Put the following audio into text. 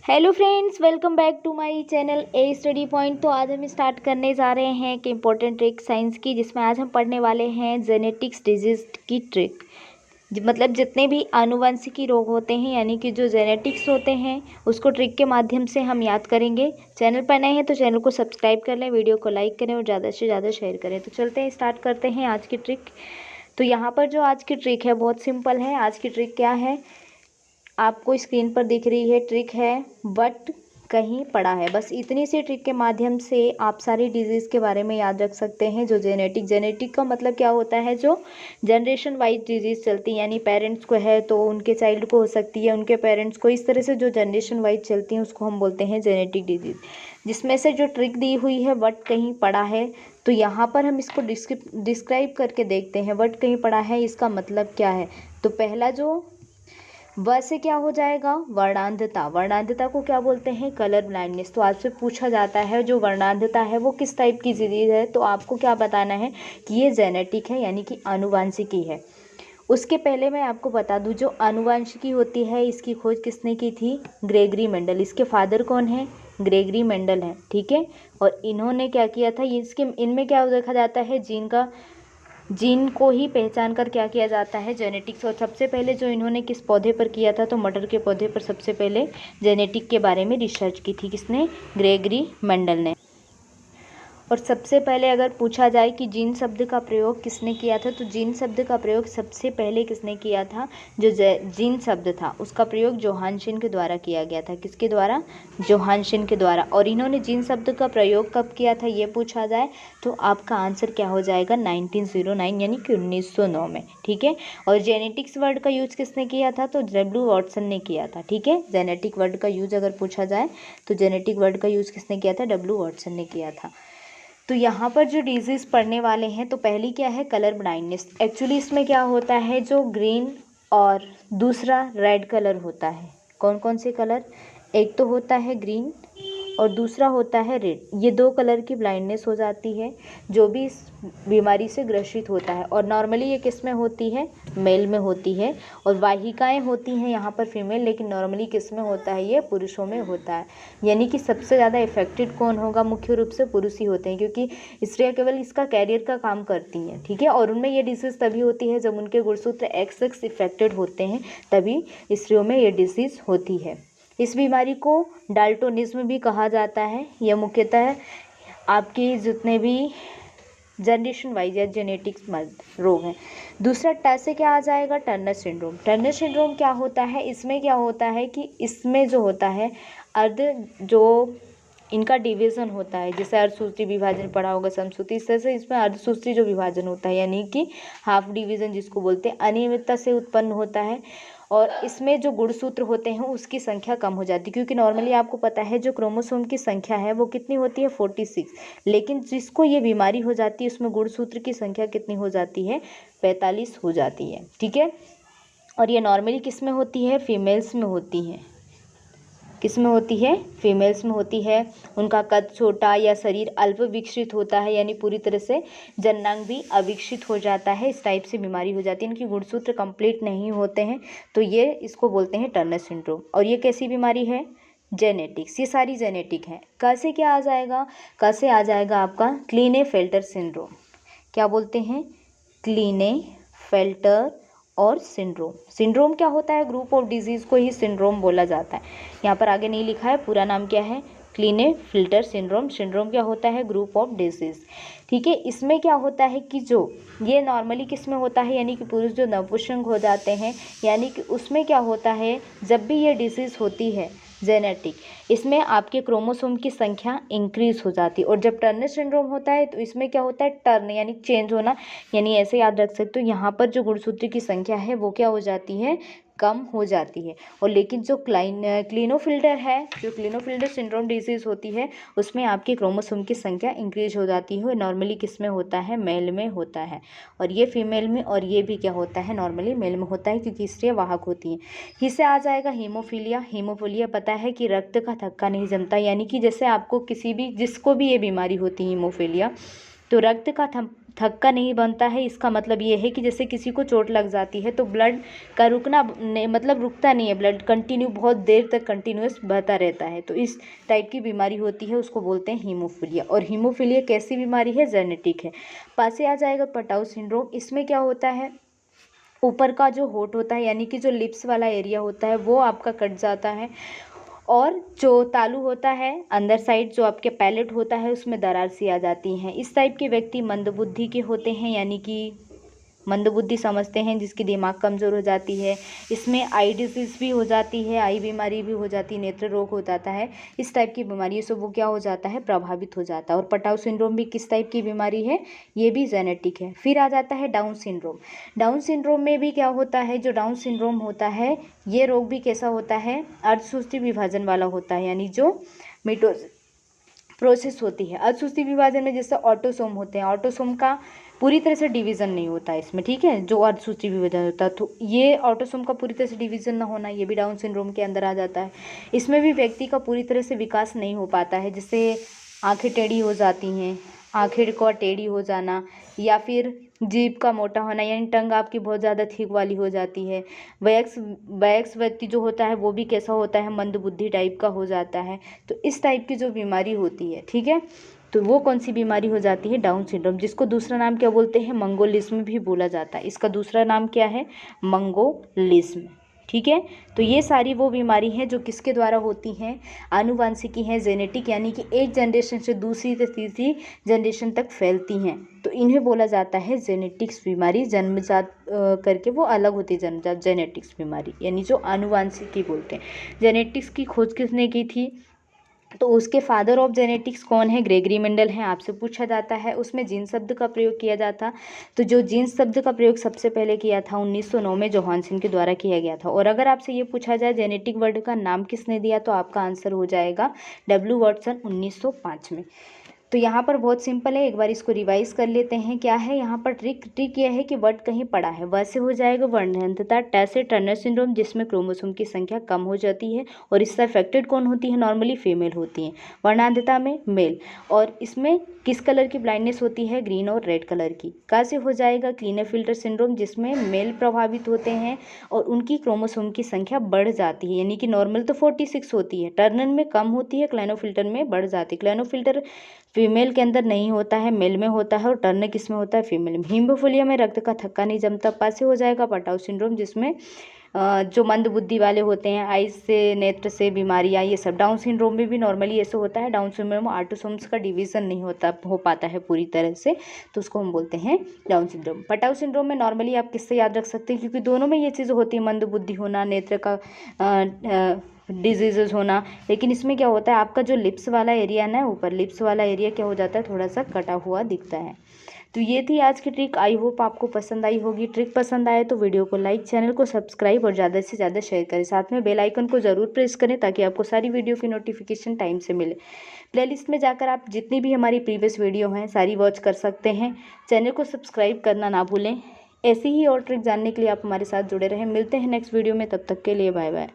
Hello friends, welcome back to my channel A Study Point. तो आज हम start करने जा रहे हैं एक इम्पॉर्टेंट ट्रिक साइंस की, जिसमें आज हम पढ़ने वाले हैं जेनेटिक्स डिजीज की ट्रिक। मतलब जितने भी आनुवंशिकी रोग होते हैं, यानी कि जो जेनेटिक्स होते हैं, उसको ट्रिक के माध्यम से हम याद करेंगे। चैनल पर नए हैं तो चैनल को सब्सक्राइब कर लें, वीडियो को लाइक करें और ज़्यादा से ज़्यादा शेयर करें। तो चलते हैं, स्टार्ट करते हैं आज की ट्रिक। तो यहाँ पर जो आज की ट्रिक है बहुत सिंपल है। आज की ट्रिक क्या है, आपको स्क्रीन पर दिख रही है। ट्रिक है बट कहीं पड़ा है। बस इतनी सी ट्रिक के माध्यम से आप सारी डिजीज़ के बारे में याद रख सकते हैं। जो जेनेटिक का मतलब क्या होता है, जो जनरेशन वाइज डिजीज़ चलती है, यानी पेरेंट्स को है तो उनके चाइल्ड को हो सकती है, उनके पेरेंट्स को, इस तरह से जो जनरेशन वाइज चलती हैं उसको हम बोलते हैं जेनेटिक डिजीज़। जिसमें से जो ट्रिक दी हुई है बट कहीं पड़ा है, तो यहाँ पर हम इसको डिस्क्राइब करके देखते हैं। बट कहीं पड़ा है, इसका मतलब क्या है। तो पहला जो व से क्या हो जाएगा, वर्णांधता। वर्णांधता को क्या बोलते हैं, कलर ब्लाइंडनेस। तो आज से पूछा जाता है जो वर्णांधता है वो किस टाइप की डिजीज है, तो आपको क्या बताना है कि ये जेनेटिक है, यानी कि आनुवांशिकी है। उसके पहले मैं आपको बता दूं, जो आनुवांशिकी होती है इसकी खोज किसने की थी, ग्रेगरी मेंडल। इसके फादर कौन है, ग्रेगरी मेंडल है, ठीक है। और इन्होंने क्या किया था, इनमें क्या देखा जाता है, जीन को ही पहचान कर क्या किया जाता है, जेनेटिक्स। और सबसे पहले जो इन्होंने किस पौधे पर किया था, तो मटर के पौधे पर सबसे पहले जेनेटिक के बारे में रिसर्च की थी। किसने, ग्रेगरी मेंडल ने। और सबसे पहले अगर पूछा जाए कि जीन शब्द का प्रयोग किसने किया था, तो जीन शब्द का प्रयोग सबसे पहले किसने किया था, जो जीन शब्द था उसका प्रयोग जोहानसन के द्वारा किया गया था। किसके द्वारा, जोहानसन के द्वारा। और इन्होंने जीन शब्द का प्रयोग कब किया था ये पूछा जाए, तो आपका आंसर क्या हो जाएगा, 1909, यानी कि 1909 में, ठीक है। और जेनेटिक्स वर्ड का यूज किसने किया था, तो डब्ल्यू वॉटसन ने किया था, ठीक है। जेनेटिक वर्ड का यूज अगर पूछा जाए तो जेनेटिक वर्ड का यूज किसने किया था, डब्ल्यू वॉटसन ने किया था। तो यहाँ पर जो डिजीज़ पढ़ने वाले हैं, तो पहली क्या है, कलर ब्लाइंडनेस। एक्चुअली इसमें क्या होता है, जो ग्रीन और दूसरा रेड कलर होता है। कौन कौन से कलर, एक तो होता है ग्रीन और दूसरा होता है रेड। ये दो कलर की ब्लाइंडनेस हो जाती है जो भी इस बीमारी से ग्रसित होता है। और नॉर्मली ये किस में होती है, मेल में होती है। और वाहिकाएं होती हैं यहाँ पर फीमेल, लेकिन नॉर्मली किस में होता है, ये पुरुषों में होता है। यानी कि सबसे ज़्यादा इफेक्टेड कौन होगा, मुख्य रूप से पुरुष ही होते हैं, क्योंकि स्त्रियाँ केवल इसका कैरियर का काम करती हैं, ठीक है। और उनमें ये डिजीज़ तभी होती है जब उनके गुणसूत्र XX इफेक्टेड होते हैं, तभी स्त्रियों में ये डिजीज़ होती है। इस बीमारी को डाल्टोनिज्म भी कहा जाता है। यह मुख्यतः आपके जितने भी जनरेशन वाइज या जेनेटिक्स रोग हैं। दूसरा ट से क्या आ जाएगा, टर्नर सिंड्रोम। टर्नर सिंड्रोम क्या होता है, इसमें क्या होता है कि इसमें जो होता है जो इनका डिवीज़न होता है, जैसे अर्धसूत्री विभाजन पढ़ा होगा, समसूत्री, इस तरह से इसमें अर्धसूत्री जो विभाजन होता है, यानी कि हाफ डिवीज़न जिसको बोलते हैं, अनियमितता से उत्पन्न होता है। और इसमें जो गुणसूत्र होते हैं उसकी संख्या कम हो जाती है, क्योंकि नॉर्मली आपको पता है जो क्रोमोसोम की संख्या है वो कितनी होती है, 46। लेकिन जिसको ये बीमारी हो जाती है उसमें गुणसूत्र की संख्या कितनी हो जाती है, 45 हो जाती है, ठीक है। और ये नॉर्मली किस में होती है, फीमेल्स में होती है। किस में होती है, फीमेल्स में होती है। उनका कद छोटा या शरीर अल्प विकसित होता है, यानी पूरी तरह से जननांग भी अविकसित हो जाता है। इस टाइप से बीमारी हो जाती है, इनकी गुणसूत्र कंप्लीट नहीं होते हैं, तो ये इसको बोलते हैं टर्नर सिंड्रोम। और ये कैसी बीमारी है, जेनेटिक्स। ये सारी जेनेटिक है। कैसे क्या आ जाएगा, कैसे आ जाएगा आपका क्लीनेफेल्टर सिंड्रोम। क्या बोलते हैं, क्लीनेफेल्टर और सिंड्रोम क्या होता है, ग्रुप ऑफ डिजीज़ को ही सिंड्रोम बोला जाता है। यहाँ पर आगे नहीं लिखा है, पूरा नाम क्या है, क्लीनेफेल्टर सिंड्रोम। सिंड्रोम क्या होता है, ग्रुप ऑफ डिजीज़, ठीक है। इसमें क्या होता है कि जो ये नॉर्मली किस में होता है, यानी कि पुरुष जो नपुंसक हो जाते हैं, यानी कि उसमें क्या होता है, जब भी ये डिजीज़ होती है जेनेटिक, इसमें आपके क्रोमोसोम की संख्या इंक्रीज हो जाती है। और जब टर्नर सिंड्रोम होता है तो इसमें क्या होता है, टर्न यानी चेंज होना, यानी ऐसे याद रख सकते हो, यहाँ पर जो गुणसूत्र की संख्या है वो क्या हो जाती है, कम हो जाती है। और लेकिन जो क्लीनोफिल्टर है, जो क्लीनोफिल्टर सिंड्रोम डिजीज़ होती है, उसमें आपके क्रोमोसोम की संख्या इंक्रीज हो जाती है। नॉर्मली किस में होता है, मेल में होता है। और ये फीमेल में, और ये भी क्या होता है, नॉर्मली मेल में होता है, क्योंकि स्त्रियाँ वाहक होती हैं। इससे आ जाएगा हीमोफीलिया। हीमोफीलिया पता है कि रक्त का थक्का नहीं जमता, यानी कि जैसे आपको जिसको भी ये बीमारी होती है हीमोफीलिया, तो रक्त का थक्का नहीं बनता है, इसका मतलब ये है कि जैसे किसी को चोट लग जाती है तो ब्लड का रुकना मतलब रुकता नहीं है, ब्लड कंटिन्यू बहुत देर तक कंटिन्यूअस बहता रहता है। तो इस टाइप की बीमारी होती है, उसको बोलते हैं हीमोफीलिया। और हीमोफीलिया कैसी बीमारी है? जेनेटिक है। पासे आ जाएगा पटाउ सिंड्रोम। इसमें क्या होता है, ऊपर का जो होठ होता है यानी कि जो लिप्स वाला एरिया होता है वो आपका कट जाता है, और जो तालू होता है अंदर साइड जो आपके पैलेट होता है उसमें दरार सी आ जाती हैं। इस टाइप के व्यक्ति मंदबुद्धि के होते हैं, यानी कि मंदबुद्धि समझते हैं, जिसकी दिमाग कमज़ोर हो जाती है। इसमें आई डिजीज़ भी हो जाती है, आई बीमारी भी हो जाती है, नेत्र रोग हो जाता है। इस टाइप की बीमारियों से वो क्या हो जाता है, प्रभावित हो जाता है। और पटाउ सिंड्रोम भी किस टाइप की बीमारी है? ये भी जेनेटिक है। फिर आ जाता है डाउन सिंड्रोम। डाउन सिंड्रोम में भी क्या होता है, जो डाउन सिंड्रोम होता है ये रोग भी कैसा होता है, अर्धसूत्री विभाजन वाला होता है, यानी जो मिटोज प्रोसेस होती है। अर्धसूत्री विभाजन में जैसे ऑटोसोम होते हैं, ऑटोसोम का पूरी तरह से डिवीज़न नहीं होता है इसमें, ठीक है, जो अर्धसूत्री विभाजन होता है। तो ये ऑटोसोम का पूरी तरह से डिवीज़न ना होना, ये भी डाउन सिंड्रोम के अंदर आ जाता है। इसमें भी व्यक्ति का पूरी तरह से विकास नहीं हो पाता है, जैसे आंखें टेढ़ी हो जाती हैं, आंखें का टेढ़ी हो जाना, या फिर जीभ का मोटा होना, यानी टंग आपकी बहुत ज़्यादा थिक वाली हो जाती है। वयस्क व्यक्ति जो होता है वो भी कैसा होता है, मंदबुद्धि टाइप का हो जाता है। तो इस टाइप की जो बीमारी होती है, ठीक है, तो वो कौन सी बीमारी हो जाती है, डाउन सिंड्रोम, जिसको दूसरा नाम क्या बोलते हैं, मंगोलिज्म भी बोला जाता है। इसका दूसरा नाम क्या है, मंगोलिज्म, ठीक है। तो ये सारी वो बीमारी हैं जो किसके द्वारा होती हैं, आनुवांशिकी हैं, जेनेटिक, यानी कि एक जनरेशन से दूसरी से तीसरी जनरेशन तक फैलती हैं। तो इन्हें बोला जाता है जेनेटिक्स बीमारी। जन्मजात करके वो अलग होती है, जन्मजात जेनेटिक्स बीमारी, यानी जो आनुवांशिकी बोलते हैं। जेनेटिक्स की खोज किसने की थी, तो उसके फादर ऑफ जेनेटिक्स कौन है, ग्रेगरी मेंडल हैं, आपसे पूछा जाता है। उसमें जीन शब्द का प्रयोग किया जाता, तो जो जीन शब्द का प्रयोग सबसे पहले किया था 1909 में जोहानसन के द्वारा किया गया था। और अगर आपसे ये पूछा जाए जेनेटिक वर्ड का नाम किसने दिया, तो आपका आंसर हो जाएगा डब्ल्यू वाटसन 1905 में। तो यहाँ पर बहुत सिंपल है, एक बार इसको रिवाइज कर लेते हैं। क्या है यहाँ पर ट्रिक यह है कि वर्ड कहीं पड़ा है, वैसे हो जाएगा वर्णांधता, टैसे टर्नर सिंड्रोम, जिसमें क्रोमोसोम की संख्या कम हो जाती है। और इससे अफेक्टेड कौन होती है, नॉर्मली फीमेल होती हैं, वर्णांधता में मेल। और इसमें किस कलर की ब्लाइंडनेस होती है, ग्रीन और रेड कलर की। कैसे हो जाएगा क्लीनेफिल्टर सिंड्रोम, जिसमें मेल प्रभावित होते हैं और उनकी क्रोमोसोम की संख्या बढ़ जाती है, यानी कि नॉर्मल तो 46 होती है, टर्नर में कम होती है, क्लिनेफिल्टर में बढ़ जाती है। क्लिनेफिल्टर फीमेल के अंदर नहीं होता है, मेल में होता है, और टर्नर किस में होता है, फीमेल में। हीमोफीलिया में रक्त का थक्का नहीं जमता। पास से हो जाएगा पटाउ सिंड्रोम, जिसमें जो मंदबुद्धि वाले होते हैं, आइज से, नेत्र से बीमारियां, ये सब। डाउन सिंड्रोम में भी नॉर्मली ऐसे होता है, डाउन सिंड्रोम में ऑटोसोम्स का डिवीजन नहीं हो पाता है पूरी तरह से, तो उसको हम बोलते हैं डाउन सिंड्रोम। पटाउ सिंड्रोम में नॉर्मली आप किससे याद रख सकते हैं, क्योंकि दोनों में ये चीज़ होती है, मंदबुद्धि होना, नेत्र का डिजीजेज होना। लेकिन इसमें क्या होता है, आपका जो लिप्स वाला एरिया ना, ऊपर लिप्स वाला एरिया क्या हो जाता है, थोड़ा सा कटा हुआ दिखता है। तो ये थी आज की ट्रिक। आई होप आपको पसंद आई होगी। ट्रिक पसंद आए तो वीडियो को लाइक, चैनल को सब्सक्राइब और ज़्यादा से ज़्यादा शेयर करें। साथ में बेल आइकन को ज़रूर प्रेस करें ताकि आपको सारी वीडियो की नोटिफिकेशन टाइम से मिले। प्लेलिस्ट में जाकर आप जितनी भी हमारी प्रीवियस वीडियो हैं सारी वॉच कर सकते हैं। चैनल को सब्सक्राइब करना ना भूलें। ऐसी ही और ट्रिक जानने के लिए आप हमारे साथ जुड़े रहें। मिलते हैं नेक्स्ट वीडियो में, तब तक के लिए बाय बाय।